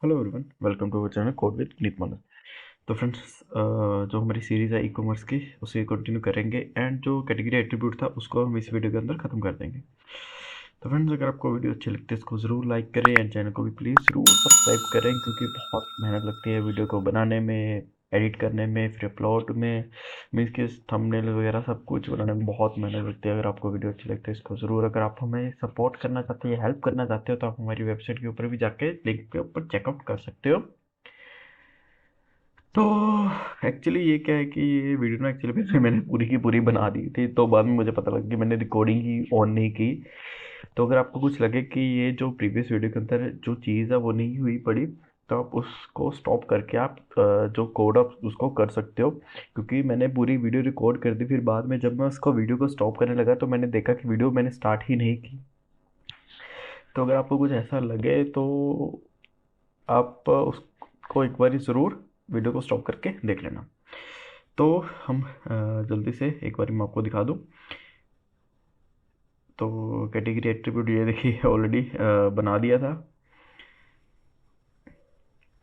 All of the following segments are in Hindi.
Hello everyone, welcome to our channel code with Neet Manoj. तो फ्रेंड्स, जो हमारी सीरीज़ है ई कॉमर्स की, उसे कंटिन्यू करेंगे एंड जो कैटेगरी एट्रीब्यूट था उसको हम इस वीडियो के अंदर ख़त्म कर देंगे। तो फ्रेंड्स, अगर आपको वीडियो अच्छी लगती है इसको ज़रूर लाइक करें एंड चैनल को भी प्लीज़ ज़रूर सब्सक्राइब करें, क्योंकि बहुत मेहनत लगती है वीडियो को बनाने में, एडिट करने में, फिर अपलोड में, मीन्स के थंबनेल वगैरह सब कुछ बनाने में बहुत मेहनत लगती है। अगर आपको वीडियो अच्छी लगती है इसको ज़रूर, अगर आप हमें सपोर्ट करना चाहते हैं या हेल्प करना चाहते हो तो आप हमारी वेबसाइट के ऊपर भी जाके लिंक के ऊपर चेकआउट कर सकते हो। तो एक्चुअली ये क्या है कि ये वीडियो ना एक्चुअली पहले मैंने पूरी की पूरी बना दी थी, तो बाद में मुझे पता लगा कि मैंने रिकॉर्डिंग ही ऑन नहीं की। तो अगर आपको कुछ लगे कि ये जो प्रीवियस वीडियो के अंदर जो चीज़ है वो नहीं हुई पड़ी, तो आप उसको स्टॉप करके आप जो कोड आप उसको कर सकते हो, क्योंकि मैंने पूरी वीडियो रिकॉर्ड कर दी। फिर बाद में जब मैं उसको वीडियो को स्टॉप करने लगा तो मैंने देखा कि वीडियो मैंने स्टार्ट ही नहीं की। तो अगर आपको कुछ ऐसा लगे तो आप उसको एक बार ज़रूर वीडियो को स्टॉप करके देख लेना। तो हम जल्दी से एक बार मैं आपको दिखा दूं। तो कैटेगरी एट्रीब्यूट ये देखिए ऑलरेडी बना दिया था,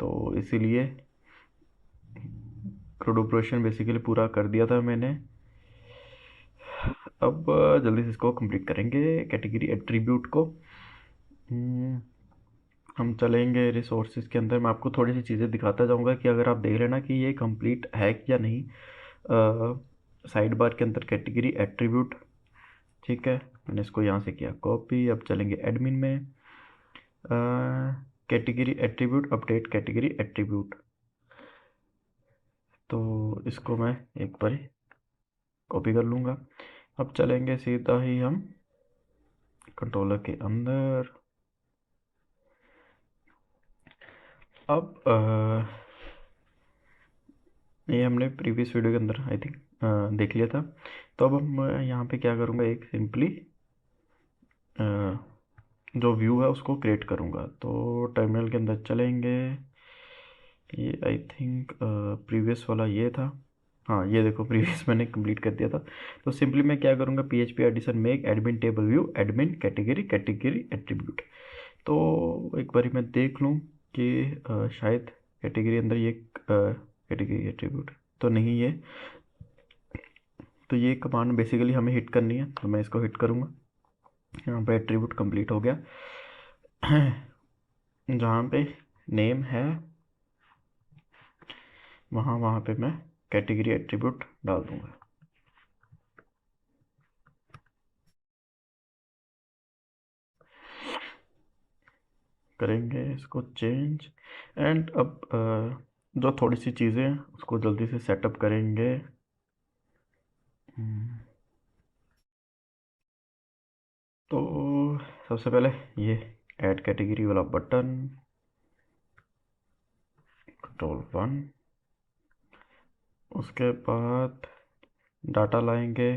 तो इसीलिए क्रोड ऑपरेशन बेसिकली पूरा कर दिया था मैंने। अब जल्दी से इसको कंप्लीट करेंगे कैटेगरी एट्रीब्यूट को। हम्म, हम चलेंगे रिसोर्सेज के अंदर। मैं आपको थोड़ी सी चीज़ें दिखाता जाऊंगा कि अगर आप देख लेना कि ये कंप्लीट है या नहीं। साइड बार के अंदर कैटेगरी एट्रीब्यूट, ठीक है, मैंने इसको यहाँ से किया कॉपी। अब चलेंगे एडमिन में, category attribute, update category attribute. तो इसको मैं एक बार कॉपी कर लूँगा। अब चलेंगे सीधा ही हम कंट्रोलर के अंदर। अब ये हमने प्रीवियस वीडियो के अंदर आई थिंक देख लिया था। तो अब मैं यहाँ पे क्या करूँगा, एक सिंपली जो व्यू है उसको क्रिएट करूँगा। तो टर्मिनल के अंदर चलेंगे। ये आई थिंक प्रीवियस वाला ये था। हाँ, ये देखो प्रीवियस मैंने कंप्लीट कर दिया था। तो सिंपली मैं क्या करूँगा, P H P edition make admin table view admin category category attribute. तो एक बारी मैं देख लूँ कि शायद कैटेगरी अंदर ये कैटेगरी एट्रीब्यूट तो नहीं है। तो ये कमांड बेसिकली हमें हिट करनी है, तो मैं इसको हिट करूँगा। यहाँ पे एट्रीब्यूट कंप्लीट हो गया। जहाँ पे नेम है वहाँ वहाँ पे मैं कैटेगरी एट्रीब्यूट डाल दूँगा। करेंगे इसको चेंज एंड अब जो थोड़ी सी चीज़ें हैं उसको जल्दी से सेटअप करेंगे। तो सबसे पहले ये ऐड कैटेगरी वाला बटन, कंट्रोल 1। उसके बाद डाटा लाएंगे।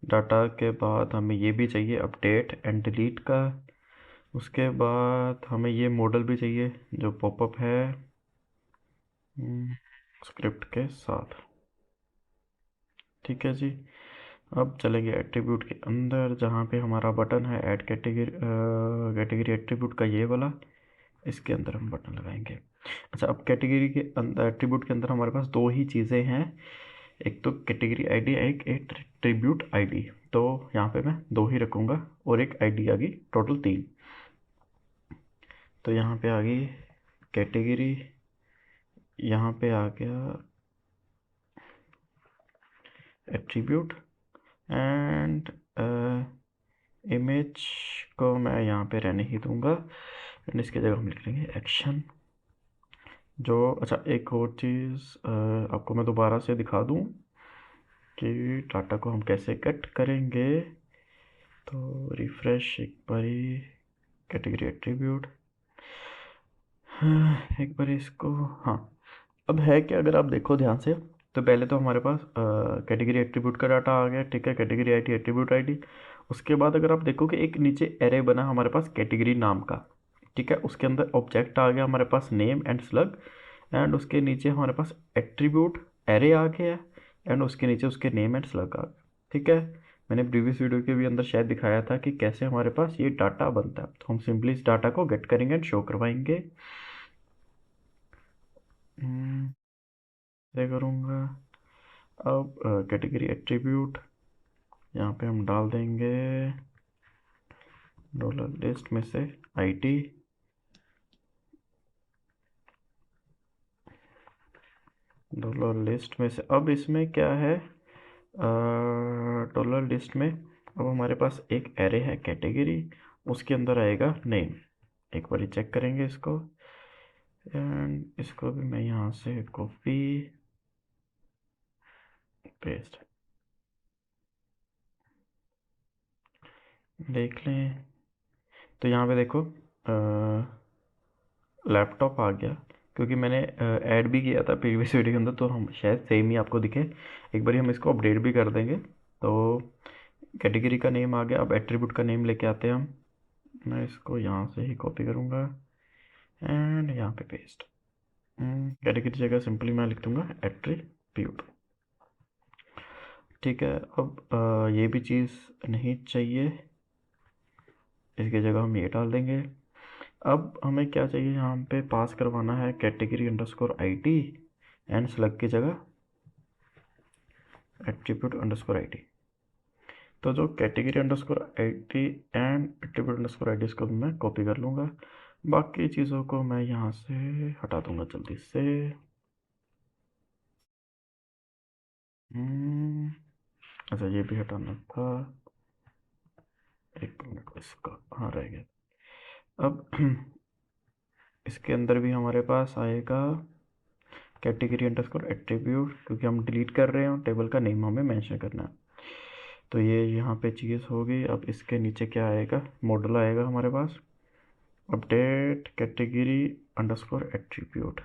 डाटा के बाद हमें ये भी चाहिए अपडेट एंड डिलीट का। उसके बाद हमें ये मॉडल भी चाहिए जो पॉपअप है स्क्रिप्ट के साथ। ठीक है जी। अब चलेंगे एट्रीब्यूट के अंदर, जहाँ पे हमारा बटन है ऐड कैटेगरी, कैटेगरी एट्रीब्यूट का ये वाला, इसके अंदर हम बटन लगाएंगे। अच्छा, अब कैटेगरी के अंदर एट्रीब्यूट के अंदर हमारे पास दो ही चीज़ें हैं, एक तो कैटेगरी आईडी, एक एट्रीब्यूट आईडी। तो यहाँ पे मैं दो ही रखूँगा और एक आईडी आ गई, टोटल 3। तो यहाँ पे आ गई कैटेगरी, यहाँ पे आ गया एट्रीब्यूट एंड इमेज को मैं यहाँ पे रहने ही दूंगा एंड इसकी जगह हम लिख लेंगे एक्शन। जो अच्छा, एक और चीज़ आपको मैं दोबारा से दिखा दूँ कि डाटा को हम कैसे कट करेंगे। तो रिफ्रेश एक बारी, कैटेगरी एट्रीब्यूट, एक बार इसको, हाँ। अब है कि अगर आप देखो ध्यान से, तो पहले तो हमारे पास कैटेगरी एट्रीब्यूट का डाटा आ गया, ठीक है, कैटेगरी आईडी एट्रीब्यूट आईडी। उसके बाद अगर आप देखो कि एक नीचे एरे बना हमारे पास कैटेगरी नाम का, ठीक है, उसके अंदर ऑब्जेक्ट आ गया हमारे पास नेम एंड स्लग, एंड उसके नीचे हमारे पास एट्रीब्यूट एरे आ गया एंड उसके नीचे उसके नेम एंड स्लग आ गया। ठीक है, मैंने प्रीवियस वीडियो के भी अंदर शायद दिखाया था कि कैसे हमारे पास ये डाटा बनता है। तो हम सिंपली इस डाटा को गेट करेंगे एंड शो करवाएंगे। ये करूँगा। अब कैटेगरी एट्रीब्यूट यहाँ पे हम डाल देंगे डॉलर लिस्ट में से आईटी, डॉलर लिस्ट में से। अब इसमें क्या है, डॉलर लिस्ट में अब हमारे पास एक एरे है कैटेगरी, उसके अंदर आएगा नेम। एक बार चेक करेंगे इसको, एंड इसको भी मैं यहाँ से कॉपी पेस्ट देख लें। तो यहाँ पे देखो लैपटॉप आ गया, क्योंकि मैंने ऐड भी किया था प्रीवियस वीडियो के अंदर, तो हम शायद सेम ही आपको दिखे। एक बार हम इसको अपडेट भी कर देंगे। तो कैटेगरी का नेम आ गया। अब एट्रीब्यूट का नेम लेके आते हैं हम। मैं इसको यहाँ से ही कॉपी करूँगा एंड यहाँ पे पेस्ट। कैटेगरी जगह सिंपली मैं लिख दूँगा एट्रीब्यूट। ठीक है। अब ये भी चीज़ नहीं चाहिए, इसकी जगह हम ये डाल देंगे। अब हमें क्या चाहिए, यहाँ पे पास करवाना है category underscore IT and slug की जगह एट्रीब्यूट अंडरस्कोर आईटी। तो जो category underscore IT and attribute underscore IT, इसको मैं कॉपी कर लूँगा। बाकी चीज़ों को मैं यहाँ से हटा दूँगा जल्दी से। अच्छा, ये भी हटाना था। एक मिनट, इसका हाँ रह गया। अब इसके अंदर भी हमारे पास आएगा कैटेगरी अंडरस्कोर एट्रीब्यूट, क्योंकि हम डिलीट कर रहे हैं और टेबल का नेम हमें मेंशन करना है। तो ये यहाँ पे चीज़ होगी। अब इसके नीचे क्या आएगा, मॉडल आएगा हमारे पास अपडेट कैटेगरी अंडरस्कोर एट्रीब्यूट।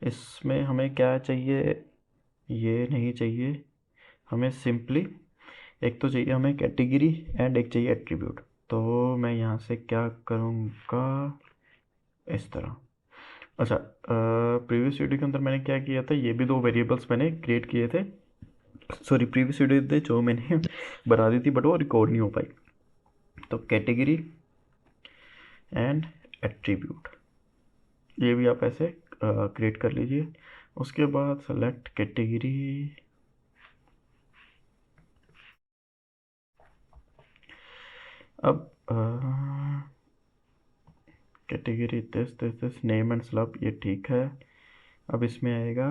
इसमें हमें क्या चाहिए, ये नहीं चाहिए हमें, सिंपली एक तो चाहिए हमें कैटेगरी एंड एक चाहिए एट्रीब्यूट। तो मैं यहाँ से क्या करूँगा, इस तरह। अच्छा, प्रीवियस वीडियो के अंदर मैंने क्या किया था, ये भी दो वेरिएबल्स मैंने क्रिएट किए थे। सॉरी, प्रीवियस वीडियो थे जो मैंने बना दी थी, बट वो रिकॉर्ड नहीं हो पाई। तो कैटेगरी एंड एट्रीब्यूट, ये भी आप ऐसे क्रिएट कर लीजिए। उसके बाद सेलेक्ट कैटेगरी, अब category this this this name and slub, ये ठीक है। अब इसमें आएगा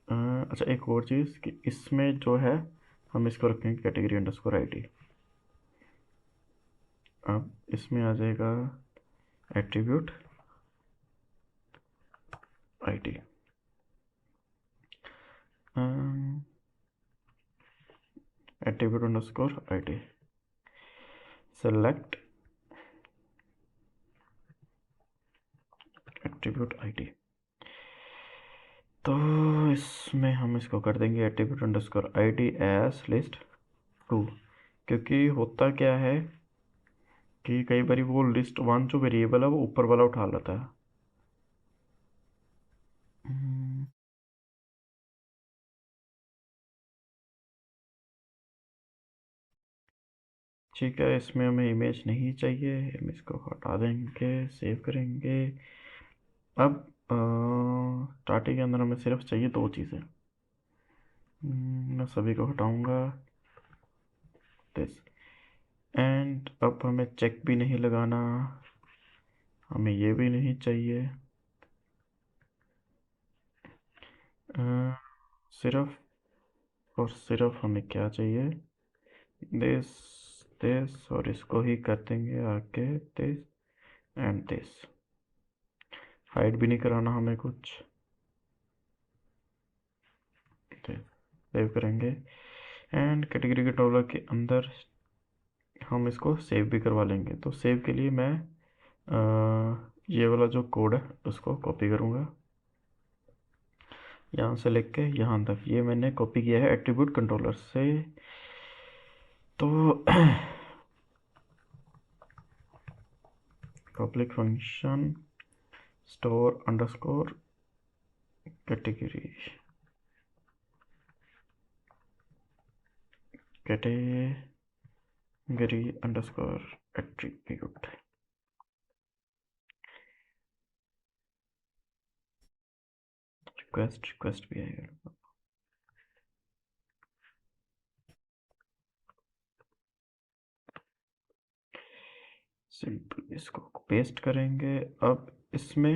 अच्छा एक और चीज़ कि इसमें जो है हम इसको रखेंगे कैटेगरी अंडरस्कोर आईटी। अब इसमें आ जाएगा attribute ID, attribute underscore ID, select attribute ID. तो इसमें हम इसको कर देंगे attribute underscore ID as list 2, क्योंकि होता क्या है कि कई बार वो लिस्ट 1 जो वेरिएबल है वो ऊपर वाला उठा लेता है। ठीक है, इसमें हमें इमेज नहीं चाहिए, हम इसको हटा देंगे, सेव करेंगे। अब स्टार्टिंग के अंदर हमें सिर्फ चाहिए दो चीज़ें। मैं सभी को हटाऊंगा, दिस। एंड अब हमें चेक भी नहीं लगाना, हमें ये भी नहीं चाहिए। सिर्फ और सिर्फ हमें क्या चाहिए, दिस दिस, और इसको ही कर देंगे आके दिस एंड दिस। हाइड भी नहीं कराना हमें कुछ, सेव करेंगे। एंड कैटेगरी कंट्रोलर के अंदर हम इसको सेव भी करवा लेंगे। तो सेव के लिए मैं ये वाला जो कोड है उसको कॉपी करूँगा, यहाँ से लेके यहाँ तक ये मैंने कॉपी किया है एट्रीब्यूट कंट्रोलर से। तो public function store underscore category, category underscore attribute. Request भी आएगा। सिंपल इसको पेस्ट करेंगे। अब इसमें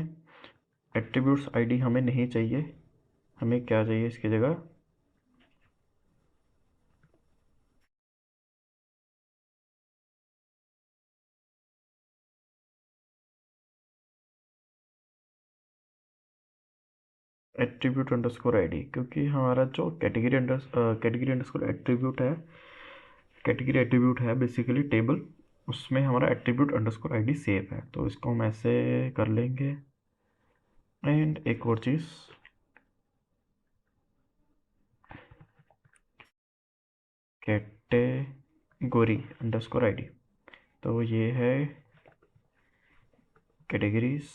एट्रीब्यूट्स आईडी हमें नहीं चाहिए, हमें क्या चाहिए इसकी जगह, एट्रीब्यूट अंडरस्कोर आईडी, क्योंकि हमारा जो कैटेगरी अंडरस्कोर एट्रीब्यूट है बेसिकली टेबल, उसमें हमारा एट्रीब्यूट अंडरस्कोर आईडी सेव है। तो इसको हम ऐसे कर लेंगे। एंड एक और चीज़, कैटेगरी अंडरस्कोर आईडी, तो ये है कैटेगरीज,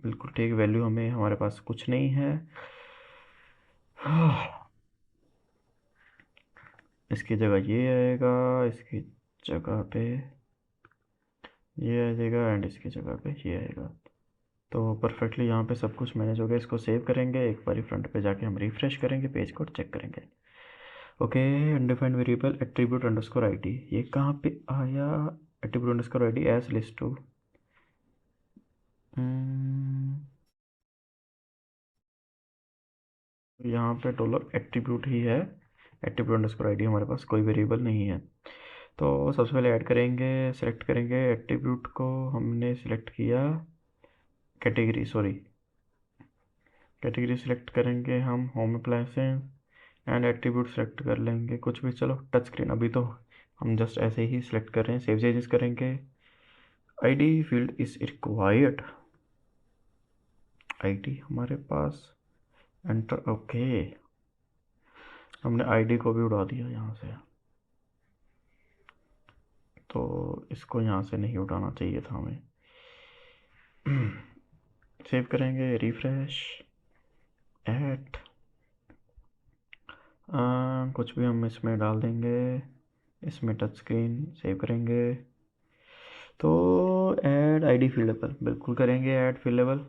बिल्कुल ठीक वैल्यू हमें हमारे पास कुछ नहीं है। इसकी जगह ये आएगा, इसकी जगह पे ये आ जाएगा एंड इसकी जगह पे ये आएगा। तो परफेक्टली यहाँ पे सब कुछ मैनेज हो गया। इसको सेव करेंगे, एक बार फ्रंट पे जाके हम रिफ्रेश करेंगे पेज को, चेक करेंगे। Okay, undefined variable attribute underscore ID, ये कहाँ पे आया, attribute underscore ID as list two, यहाँ पे डॉलर एट्रीब्यूट ही है, एट्रीब्यूट अंडरस्कोर आईडी हमारे पास कोई वेरिएबल नहीं है। तो सबसे पहले ऐड करेंगे, सेलेक्ट करेंगे एट्रीब्यूट को, हमने सेलेक्ट किया कैटेगरी सेलेक्ट करेंगे हम, home appliances and attribute select कर लेंगे कुछ भी, चलो टच स्क्रीन, अभी तो हम जस्ट ऐसे ही सिलेक्ट कर रहे हैं। सेव चेंजेस करेंगे, ID field is required, ID हमारे पास, एंटर। ओके, हमने आईडी को भी उड़ा दिया यहाँ से, तो इसको यहाँ से नहीं उठाना चाहिए था हमें। सेव करेंगे, रिफ्रेश, ऐड, कुछ भी हम इसमें डाल देंगे, इसमें टच स्क्रीन, सेव करेंगे। तो ऐड आईडी फील्ड लेवल बिल्कुल करेंगे, ऐड फील्ड लेवल,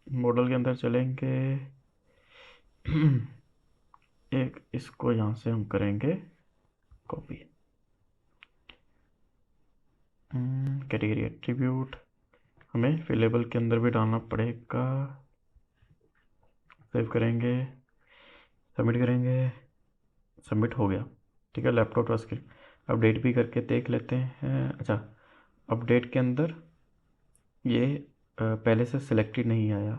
मॉडल के अंदर चलेंगे। एक इसको यहाँ से हम करेंगे कॉपी, कैटेगरी एट्रीब्यूट हमें फील्ड लेवल के अंदर भी डालना पड़ेगा। सेव करेंगे, सबमिट करेंगे, सबमिट हो गया। ठीक है, लैपटॉप टच स्क्रीन, अपडेट भी करके देख लेते हैं। अच्छा, अपडेट के अंदर ये पहले से सिलेक्टेड नहीं आया,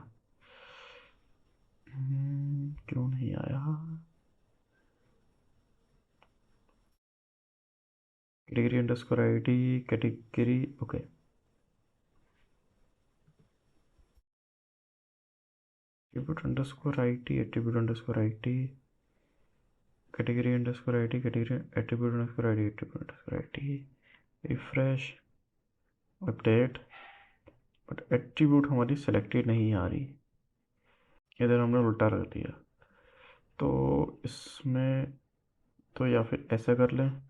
क्यों नहीं आया, category underscore ID, category, okay, attribute underscore ID, attribute underscore ID, category underscore ID, category attribute underscore ID, attribute underscore ID, refresh, update, but attribute हमारी सेलेक्टेड नहीं आ रही, इधर हमने उल्टा रख दिया। तो इसमें तो या फिर ऐसा कर लें,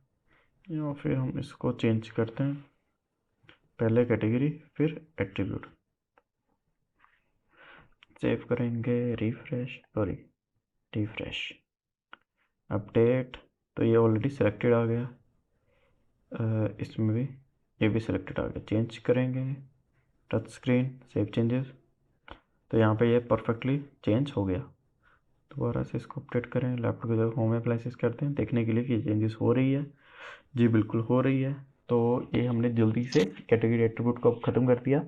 या फिर हम इसको चेंज करते हैं, पहले कैटेगरी फिर एट्रीब्यूट, सेव करेंगे, रिफ्रेश, अपडेट, तो ये ऑलरेडी सेलेक्टेड आ गया, इसमें भी ये भी सिलेक्टेड आ गया। चेंज करेंगे, टच स्क्रीन, सेव चेंजेस, तो यहाँ पे ये परफेक्टली चेंज हो गया। दोबारा से इसको अपडेट करें, लैपटॉप की होम अप्लायंसेस करते हैं देखने के लिए कि चेंजेस हो रही है। जी बिल्कुल हो रही है। तो ये हमने जल्दी से कैटेगरी एट्रीब्यूट को ख़त्म कर दिया।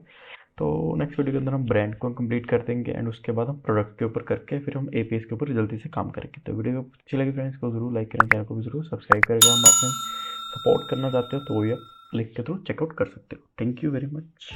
तो नेक्स्ट वीडियो के अंदर हम ब्रांड को कंप्लीट कर देंगे एंड उसके बाद हम प्रोडक्ट के ऊपर करके फिर हम एपीएस के ऊपर जल्दी से काम करेंगे। तो वीडियो अच्छी लगी फ्रेंड्स को जरूर लाइक करें, चैनल को भी जरूर सब्सक्राइब करेगा। हम आपने सपोर्ट करना चाहते हो तो वो भी आप लिख के थ्रू चेकआउट कर सकते हो। Thank you very much.